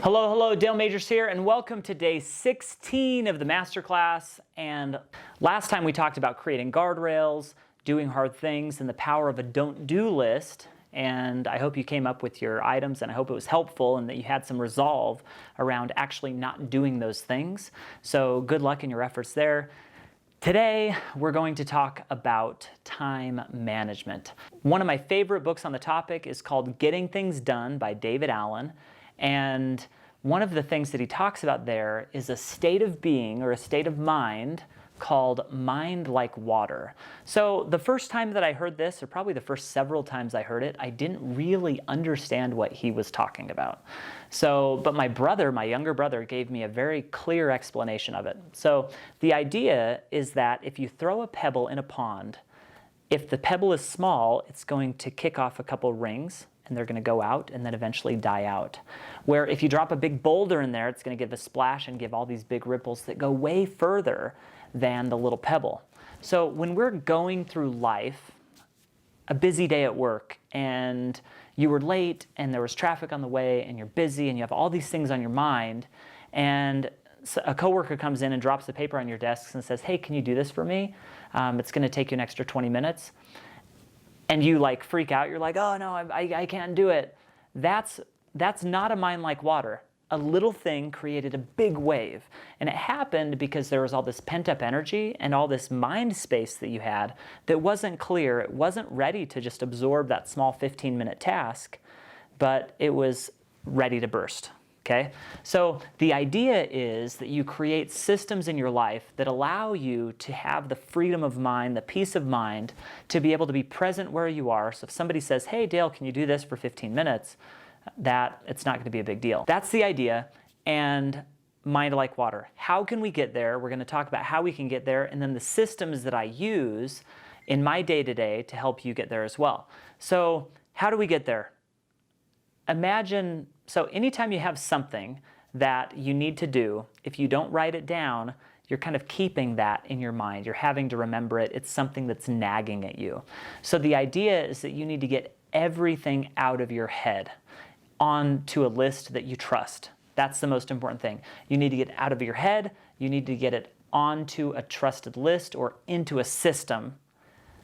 Hello, Dale Majors here, and welcome to day 16 of the Masterclass. And last time we talked about creating guardrails, doing hard things, and the power of a don't do list. And I hope you came up with your items, and I hope it was helpful and that you had some resolve around actually not doing those things. So good luck in your efforts there. Today, we're going to talk about time management. One of my favorite books on the topic is called Getting Things Done by David Allen. And one of the things that he talks about there is a state of being or a state of mind called mind like water. So the first time that I heard this, or probably the first several times I heard it, I didn't really understand what he was talking about. But my younger brother, gave me a very clear explanation of it. So the idea is that if you throw a pebble in a pond, if the pebble is small, it's going to kick off a couple rings, and they're going to go out and then eventually die out. Where if you drop a big boulder in there, it's going to give a splash and give all these big ripples that go way further than the little pebble. So when we're going through life, a busy day at work, and you were late and there was traffic on the way and you're busy and you have all these things on your mind, and a coworker comes in and drops the paper on your desk and says, "Hey, can you do this for me? It's going to take you an extra 20 minutes. And you freak out. You're like, "Oh no, I can't do it." That's not a mind like water. A little thing created a big wave. And it happened because there was all this pent up energy and all this mind space that you had that wasn't clear. It wasn't ready to just absorb that small 15-minute task, but it was ready to burst. Okay? So the idea is that you create systems in your life that allow you to have the freedom of mind, the peace of mind, to be able to be present where you are. So if somebody says, "Hey, Dale, can you do this for 15 minutes?" It's not going to be a big deal. That's the idea. And mind like water. How can we get there? We're going to talk about how we can get there, and then the systems that I use in my day-to-day to help you get there as well. So how do we get there? So anytime you have something that you need to do, if you don't write it down, you're kind of keeping that in your mind. You're having to remember it. It's something that's nagging at you. So the idea is that you need to get everything out of your head onto a list that you trust. That's the most important thing. You need to get it out of your head. You need to get it onto a trusted list or into a system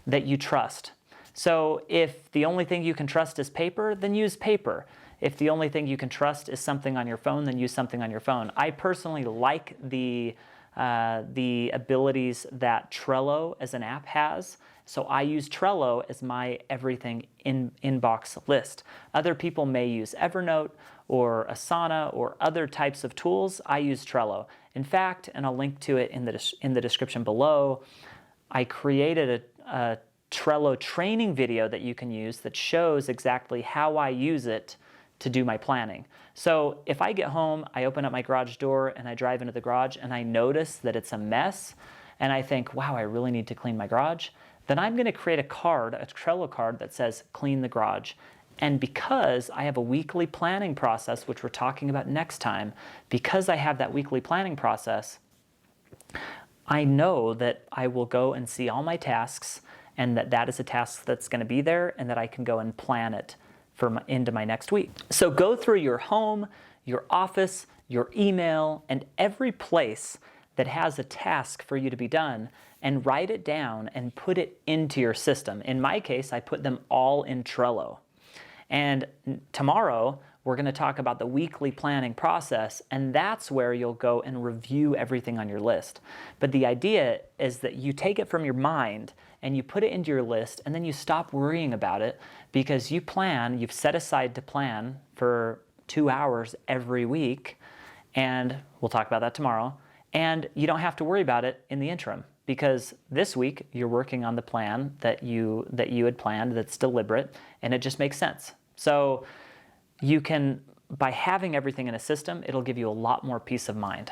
that you trust. So if the only thing you can trust is paper, then use paper. If the only thing you can trust is something on your phone, then use something on your phone. I personally like the abilities that Trello as an app has. So I use Trello as my everything inbox list. Other people may use Evernote or Asana or other types of tools. I use Trello. In fact, and I'll link to it in the description below, I created a Trello training video that you can use that shows exactly how I use it to do my planning. So if I get home, I open up my garage door and I drive into the garage and I notice that it's a mess and I think, "Wow, I really need to clean my garage," then I'm going to create a Trello card that says "Clean the garage." And because I have a weekly planning process, which we're talking about next time, because I have that weekly planning process, I know that I will go and see all my tasks, and that is a task that's going to be there, and that I can go and plan it into my next week. So go through your home, your office, your email, and every place that has a task for you to be done, and write it down and put it into your system. In my case, I put them all in Trello. And tomorrow, we're going to talk about the weekly planning process, and that's where you'll go and review everything on your list. But the idea is that you take it from your mind and you put it into your list, and then you stop worrying about it because you've set aside to plan for 2 hours every week, and we'll talk about that tomorrow. And you don't have to worry about it in the interim because this week you're working on the plan that you had planned that's deliberate, and it just makes sense. So you can, by having everything in a system, it'll give you a lot more peace of mind.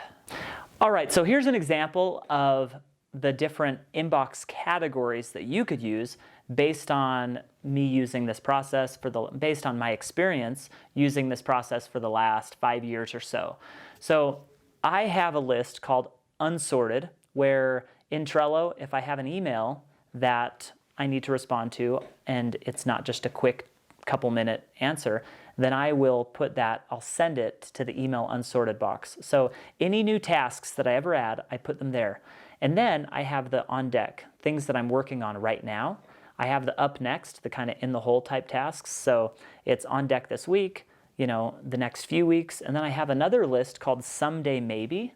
All right, so here's an example of the different inbox categories that you could use based on me using this process based on my experience using this process for the last 5 years or so. So I have a list called Unsorted, where in Trello, if I have an email that I need to respond to, and it's not just a quick couple minute answer, then I will put that, I'll send it to the email unsorted box. So any new tasks that I ever add, I put them there. And then I have the on deck, things that I'm working on right now. I have the up next, the kind of in the hole type tasks. So it's on deck this week, the next few weeks. And then I have another list called someday maybe.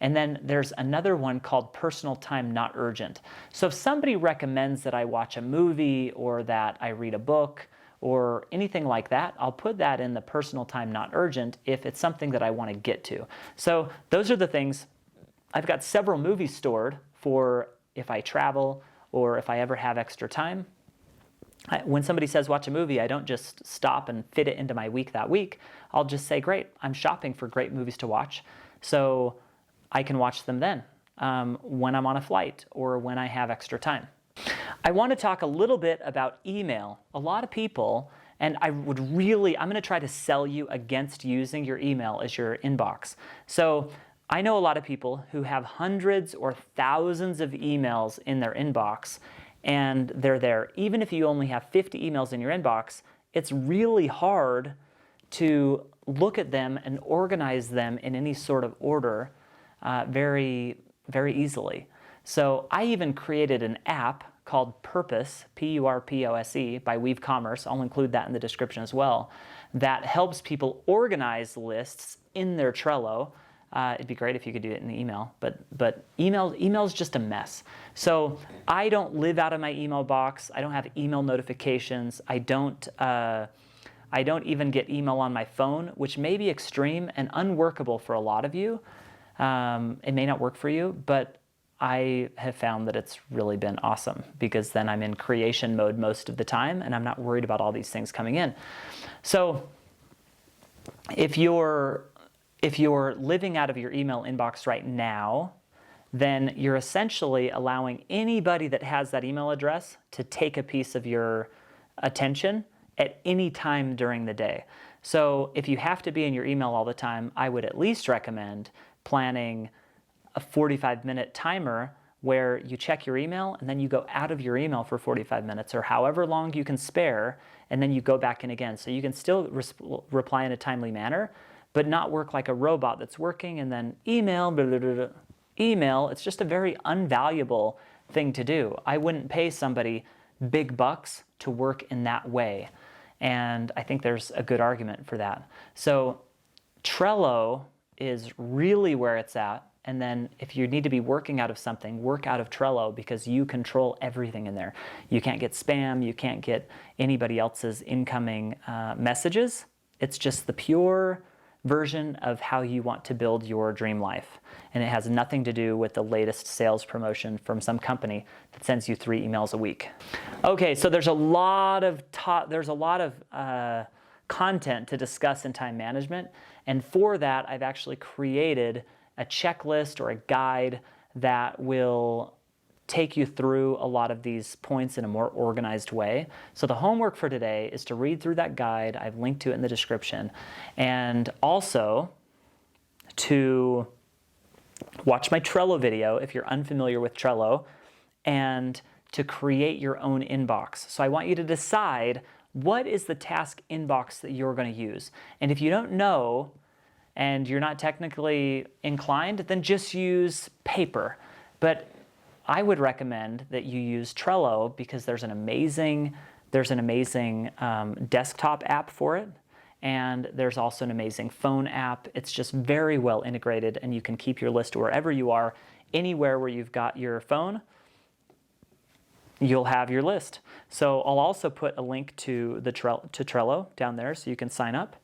And then there's another one called personal time not urgent. So if somebody recommends that I watch a movie or that I read a book or anything like that, I'll put that in the personal time not urgent if it's something that I want to get to. So those are the things. I've got several movies stored for if I travel or if I ever have extra time. When somebody says watch a movie, I don't just stop and fit it into my week that week. I'll just say, great, I'm shopping for great movies to watch. So I can watch them then when I'm on a flight or when I have extra time. I want to talk a little bit about email. A lot of people, and I'm going to try to sell you against using your email as your inbox. So I know a lot of people who have hundreds or thousands of emails in their inbox, and they're there. Even if you only have 50 emails in your inbox, it's really hard to look at them and organize them in any sort of order very, very easily. So I even created an app called Purpose, P-U-R-P-O-S-E, by Weave Commerce. I'll include that in the description as well. That helps people organize lists in their Trello. It'd be great if you could do it in the email, but email's just a mess. So I don't live out of my email box. I don't have email notifications. I don't even get email on my phone, which may be extreme and unworkable for a lot of you. It may not work for you, but I have found that it's really been awesome because then I'm in creation mode most of the time and I'm not worried about all these things coming in. So if you're living out of your email inbox right now, then you're essentially allowing anybody that has that email address to take a piece of your attention at any time during the day. So if you have to be in your email all the time, I would at least recommend planning a 45-minute timer where you check your email and then you go out of your email for 45 minutes or however long you can spare, and then you go back in again. So you can still reply in a timely manner, but not work like a robot that's working and then email, blah, blah, blah, blah. Email, it's just a very unvaluable thing to do. I wouldn't pay somebody big bucks to work in that way. And I think there's a good argument for that. So Trello is really where it's at. And then if you need to be working out of something, work out of Trello because you control everything in there. You can't get spam. You can't get anybody else's incoming messages. It's just the pure version of how you want to build your dream life. And it has nothing to do with the latest sales promotion from some company that sends you 3 emails a week. Okay, so there's a lot of content to discuss in time management. And for that, I've actually created a checklist or a guide that will take you through a lot of these points in a more organized way. So the homework for today is to read through that guide. I've linked to it in the description. And also to watch my Trello video if you're unfamiliar with Trello, and to create your own inbox. So I want you to decide what is the task inbox that you're going to use. And if you don't know and you're not technically inclined, then just use paper. But I would recommend that you use Trello because there's an amazing desktop app for it, and there's also an amazing phone app. It's just very well integrated, and you can keep your list wherever you are, anywhere where you've got your phone, you'll have your list. So I'll also put a link to Trello down there so you can sign up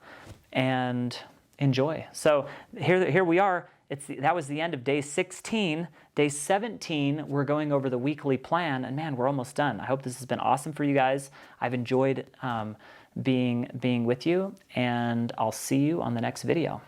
and enjoy. So here we are. That was the end of day 16. Day 17, we're going over the weekly plan, and man, we're almost done. I hope this has been awesome for you guys. I've enjoyed being with you, and I'll see you on the next video.